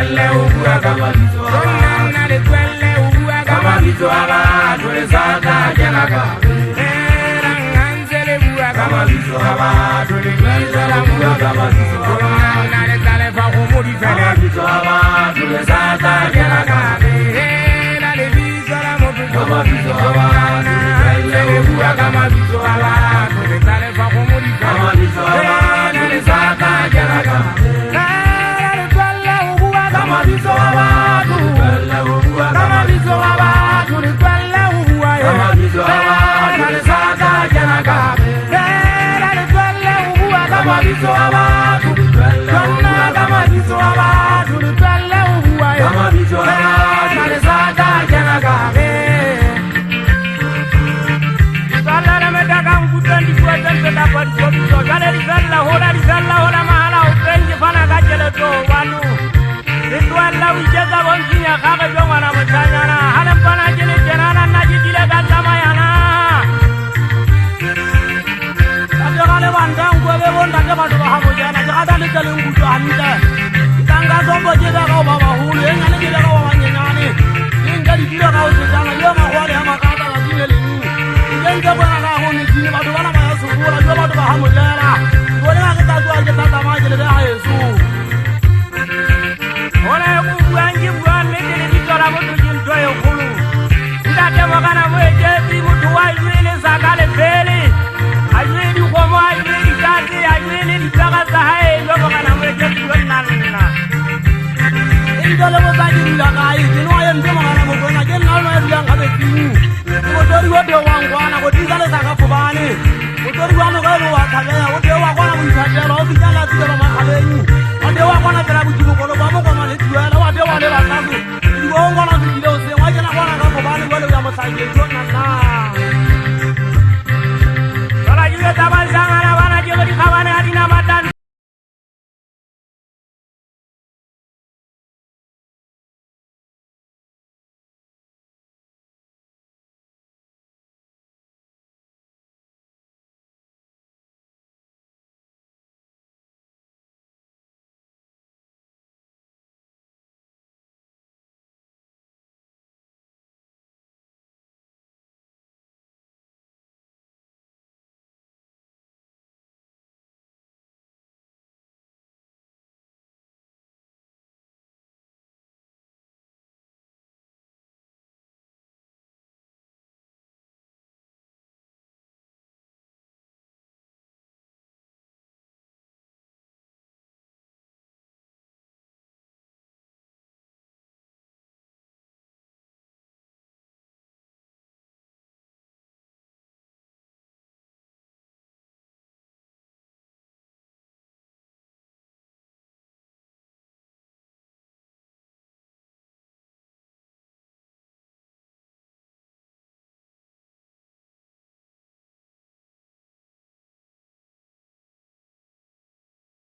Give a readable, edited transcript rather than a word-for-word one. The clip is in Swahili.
kwelle ubua kama bizo na le kwelle ubua kama bizo aba tole saka janaga era nganzele ubua kama bizo aba tole bizo la ubua kama bizo na le tale fa ko modi fele bizo aba tole saka janaga era le bizo la modi kama bizo aba nganzele ubua kama bizo aba tole tale fa ko modi kama bizo aba tole saka janaga kama bizo abatu kama bizo abatu ni kwelle ubua kama bizo abatu ni saka janaga era ni kwelle ubua kama bizo abatu kama bizo abatu ni kwelle ubua kama bizo abatu ni saka janaga sala me daga ngutendi kwa tente da kwa bizo gale risala hola mahala upenje fana gajele to wanu Itualla wijeza bonjinya kabe jongwana mchanyana halam pana jini jenana najidile gatamayana Ajogale wandangu ebe bonda kema tuka hamu jana Jagata nikali ngutu hamida Itanga sombo jida kao baba hulu Yenga nikile kao wanyenyani Yenga dikile kao sejana Yoma kwali hama kata la jine lingu Yenga bwana kao huni jini Batu wana maya sukula Joma tuka hamu jana Iwani nga kita tuwa jeta tamajile Beha Yesu